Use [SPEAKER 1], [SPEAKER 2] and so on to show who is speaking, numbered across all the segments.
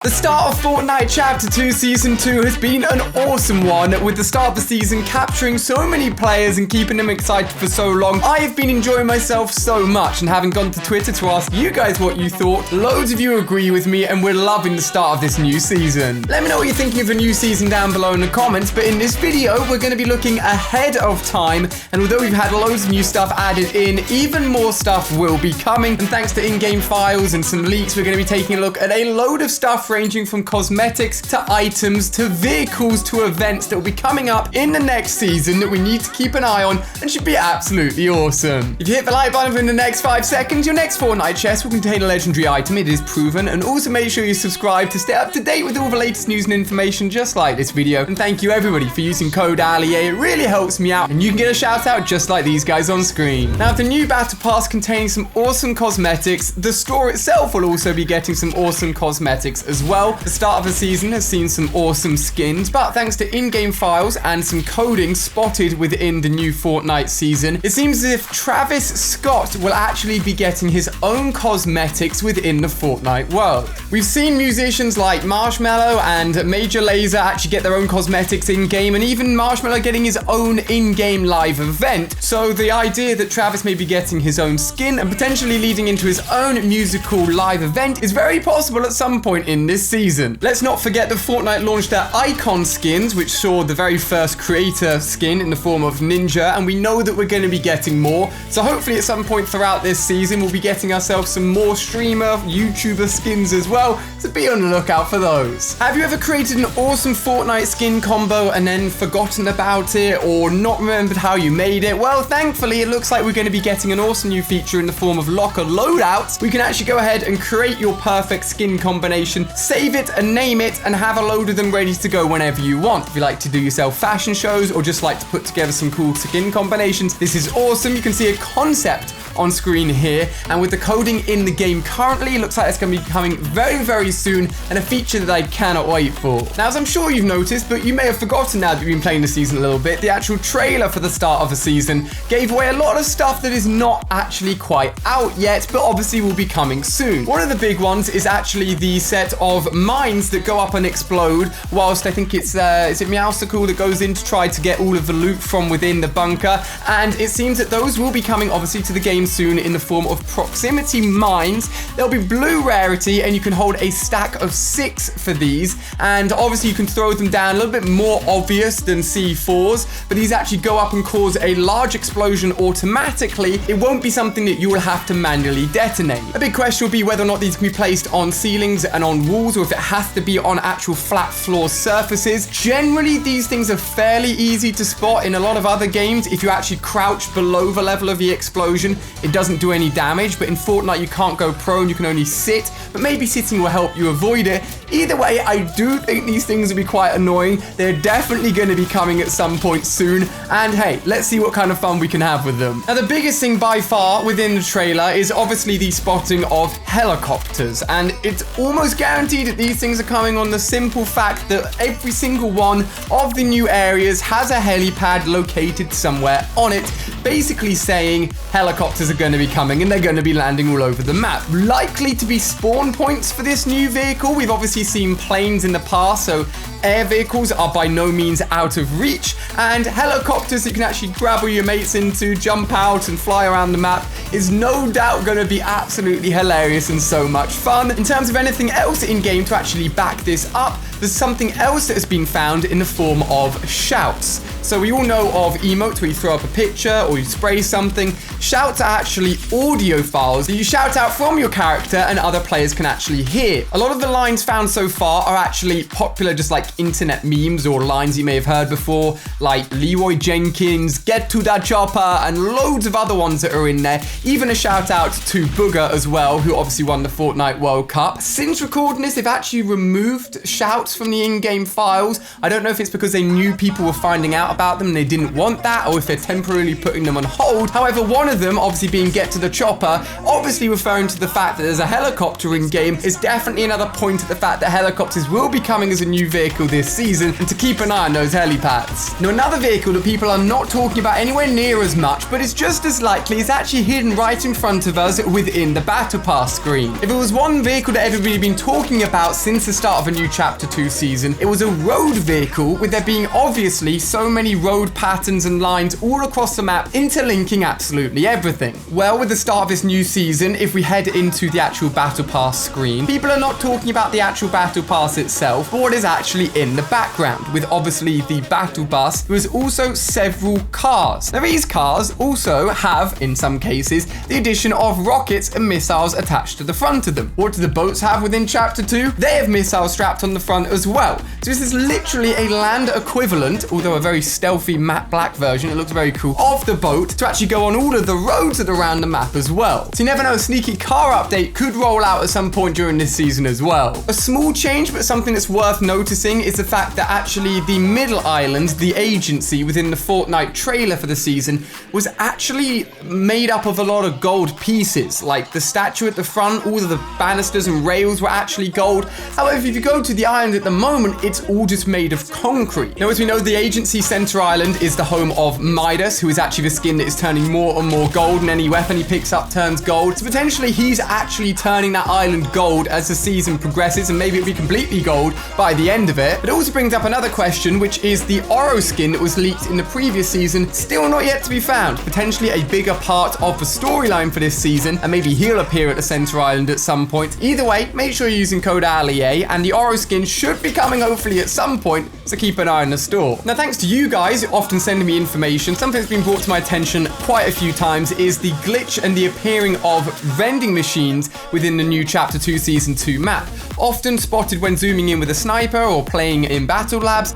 [SPEAKER 1] The start of Fortnite Chapter 2 Season 2 has been an awesome one, with the start of the season capturing so many players and keeping them excited for so long. I have been enjoying myself so much, and having gone to Twitter to ask you guys what you thought, loads of you agree with me and we're loving the start of this new season. Let me know what you're thinking of the new season down below in the comments, but in this video we're going to be looking ahead of time, and although we've had loads of new stuff added in, even more stuff will be coming, and thanks to in-game files and some leaks, we're going to be taking a look at a load of stuff ranging from cosmetics to items to vehicles to events that will be coming up in the next season that we need to keep an eye on and should be absolutely awesome. If you hit the like button within the next 5 seconds, your next Fortnite chest will contain a legendary item, it is proven, and also make sure you subscribe to stay up to date with all the latest news and information just like this video. And thank you everybody for using code ALIA, it really helps me out and you can get a shout out just like these guys on screen. Now, the new battle pass containing some awesome cosmetics, the store itself will also be getting some awesome cosmetics as well. The start of the season has seen some awesome skins, but thanks to in-game files and some coding spotted within the new Fortnite season, it seems as if Travis Scott will actually be getting his own cosmetics within the Fortnite world. We've seen musicians like Marshmello and Major Lazer actually get their own cosmetics in-game, and even Marshmello getting his own in-game live event. So the idea that Travis may be getting his own skin and potentially leading into his own musical live event is very possible at some point in this season. Let's not forget that Fortnite launched their icon skins, which saw the very first creator skin in the form of Ninja, and we know that we're going to be getting more. So hopefully at some point throughout this season, we'll be getting ourselves some more streamer, YouTuber skins as well, so be on the lookout for those. Have you ever created an awesome Fortnite skin combo and then forgotten about it or not remembered how you made it? Well, thankfully, it looks like we're going to be getting an awesome new feature in the form of locker loadouts. We can actually go ahead and create your perfect skin combination, save it and name it, and have a load of them ready to go whenever you want. If you like to do yourself fashion shows or just like to put together some cool skin combinations, this is awesome. You can see a concept on screen here, and with the coding in the game currently, it looks like it's going to be coming very, very soon, and a feature that I cannot wait for. Now, as I'm sure you've noticed, but you may have forgotten now that you've been playing the season a little bit, the actual trailer for the start of the season gave away a lot of stuff that is not actually quite out yet, but obviously will be coming soon. One of the big ones is actually the set of mines that go up and explode, whilst I think it's, is it Meowsicle that goes in to try to get all of the loot from within the bunker, and it seems that those will be coming obviously to the game soon in the form of proximity mines. They'll be blue rarity, and you can hold a stack of 6 for these, and obviously you can throw them down, a little bit more obvious than C4s, but these actually go up and cause a large explosion automatically. It won't be something that you will have to manually detonate. A big question will be whether or not these can be placed on ceilings and on walls, or if it has to be on actual flat floor surfaces. Generally, these things are fairly easy to spot. In a lot of other games, if you actually crouch below the level of the explosion, it doesn't do any damage, but in Fortnite you can't go prone, you can only sit, but maybe sitting will help you avoid it. Either way, I do think these things will be quite annoying. They're definitely going to be coming at some point soon, and hey, let's see what kind of fun we can have with them. Now, the biggest thing by far within the trailer is obviously the spotting of helicopters, and it's almost guaranteed that these things are coming on the simple fact that every single one of the new areas has a helipad located somewhere on it, basically saying helicopters are going to be coming and they're going to be landing all over the map. Likely to be spawn points for this new vehicle. We've obviously seen planes in the past, so air vehicles are by no means out of reach, and helicopters that you can actually grab all your mates into, jump out and fly around the map is no doubt going to be absolutely hilarious and so much fun. In terms of anything else in game to actually back this up, there's something else that has been found in the form of shouts. So we all know of emotes where you throw up a picture or you spray something. Shouts are actually audio files that you shout out from your character and other players can actually hear. A lot of the lines found so far are actually popular, just like internet memes or lines you may have heard before, like Leroy Jenkins, get to that chopper, and loads of other ones that are in there. Even a shout out to Booger as well, who obviously won the Fortnite World Cup. Since recording this, they've actually removed shouts from the in-game files. I don't know if it's because they knew people were finding out about them and they didn't want that, or if they're temporarily putting them on hold. However, one of them obviously being get to the chopper, obviously referring to the fact that there's a helicopter in-game is definitely another point at the fact that helicopters will be coming as a new vehicle this season, and to keep an eye on those helipads. Now, another vehicle that people are not talking about anywhere near as much, but is just as likely, is actually hidden right in front of us within the Battle Pass screen. If it was one vehicle that everybody been talking about since the start of a new Chapter 2 season, it was a road vehicle, with there being obviously so many road patterns and lines all across the map, interlinking absolutely everything. Well, with the start of this new season, if we head into the actual Battle Pass screen, people are not talking about the actual Battle Pass itself, but what is actually in the background, with obviously the Battle Bus. There is also several cars. Now, these cars also have, in some cases, the addition of rockets and missiles attached to the front of them. What do the boats have within Chapter 2? They have missiles strapped on the front as well. So this is literally a land equivalent, although a very stealthy matte black version, it looks very cool, of the boat to actually go on all of the roads that are around the map as well. So you never know, a sneaky car update could roll out at some point during this season as well. A small change, but something that's worth noticing, is the fact that actually the middle island, the agency within the Fortnite trailer for the season, was actually made up of a lot of gold pieces. Like the statue at the front, all of the banisters and rails were actually gold. However, if you go to the island at the moment, it's all just made of concrete. Now, as we know, the agency center island is the home of Midas, who is actually the skin that is turning more and more gold, and any weapon he picks up turns gold. So potentially he's actually turning that island gold as the season progresses, and maybe it'll be completely gold by the end of it. But it also brings up another question, which is the Oro skin that was leaked in the previous season, still not yet to be found. Potentially a bigger part of the storyline for this season, and maybe he'll appear at the center island at some point. Either way, make sure you're using code ALIA, and the Oro skin should be coming hopefully at some point, so keep an eye on the store. Now, thanks to you guys often sending me information, something that's been brought to my attention quite a few times is the glitch and the appearing of vending machines within the new Chapter 2 Season 2 map, often spotted when zooming in with a sniper or playing in battle labs.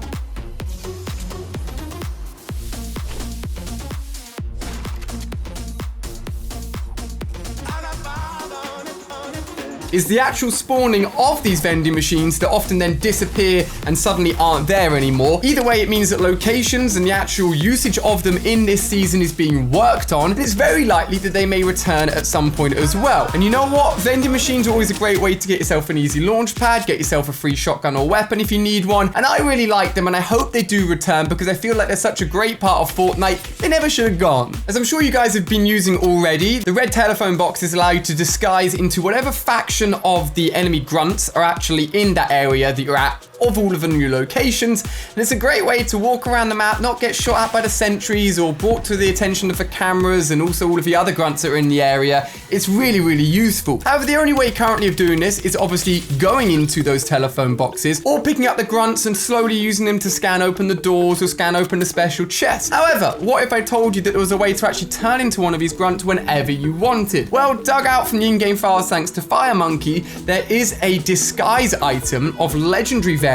[SPEAKER 1] Is the actual spawning of these vending machines that often then disappear and suddenly aren't there anymore. Either way, it means that locations and the actual usage of them in this season is being worked on, and it's very likely that they may return at some point as well. And you know what? Vending machines are always a great way to get yourself an easy launch pad, get yourself a free shotgun or weapon if you need one, and I really like them, and I hope they do return because I feel like they're such a great part of Fortnite, they never should have gone. As I'm sure you guys have been using already, the red telephone boxes allow you to disguise into whatever faction of the enemy grunts are actually in that area that you're at, of all of the new locations, and it's a great way to walk around the map, not get shot at by the sentries or brought to the attention of the cameras and also all of the other grunts that are in the area. It's really, really useful. However, the only way currently of doing this is obviously going into those telephone boxes or picking up the grunts and slowly using them to scan open the doors or scan open the special chests. However, what if I told you that there was a way to actually turn into one of these grunts whenever you wanted? Well, dug out from the in-game files thanks to Fire Monkey, there is a disguise item of legendary variety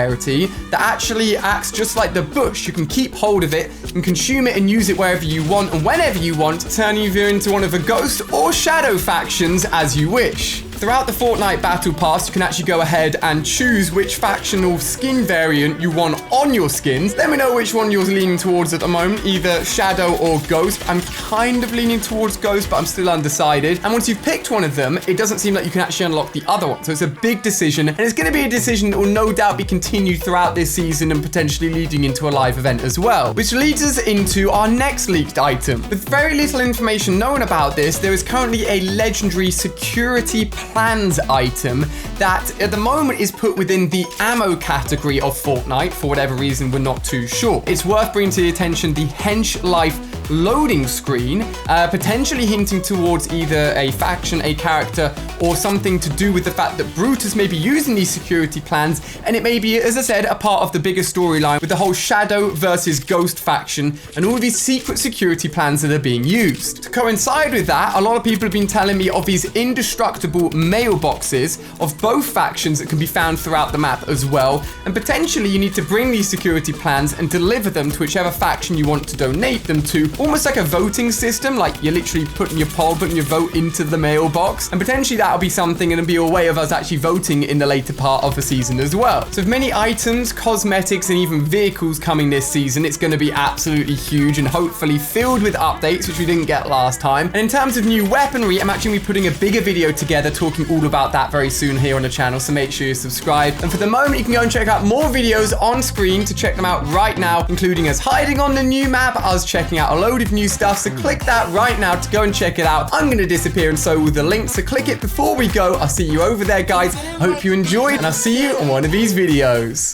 [SPEAKER 1] that actually acts just like the bush. You can keep hold of it and consume it and use it wherever you want and whenever you want, turning you into one of the ghost or shadow factions as you wish. Throughout the Fortnite Battle Pass, you can actually go ahead and choose which factional skin variant you want on your skins. Let me know which one you're leaning towards at the moment, either Shadow or Ghost. I'm kind of leaning towards Ghost, but I'm still undecided. And once you've picked one of them, it doesn't seem like you can actually unlock the other one. So it's a big decision, and it's going to be a decision that will no doubt be continued throughout this season and potentially leading into a live event as well. Which leads us into our next leaked item. With very little information known about this, there is currently a legendary security plans item that at the moment is put within the ammo category of Fortnite. For whatever reason, we're not too sure. It's worth bringing to the attention the Hench Life loading screen, potentially hinting towards either a faction, a character, or something to do with the fact that Brutus may be using these security plans, and it may be, as I said, a part of the bigger storyline with the whole Shadow versus Ghost faction and all of these secret security plans that are being used. To coincide with that, a lot of people have been telling me of these indestructible mailboxes of both factions that can be found throughout the map as well, and potentially you need to bring these security plans and deliver them to whichever faction you want to donate them to almost like a voting system, like you're literally putting your poll, putting your vote into the mailbox, and potentially that'll be something and it'll be a way of us actually voting in the later part of the season as well. So with many items, cosmetics, and even vehicles coming this season, it's going to be absolutely huge and hopefully filled with updates, which we didn't get last time. And in terms of new weaponry, I'm actually putting a bigger video together talking all about that very soon here on the channel, so make sure you subscribe. And for the moment, you can go and check out more videos on screen to check them out right now, including us hiding on the new map, us checking out a load of new stuff, so click that right now to go and check it out. I'm going to disappear and so will the link, so click it before we go. I'll see you over there, guys. I hope you enjoyed, and I'll see you on one of these videos.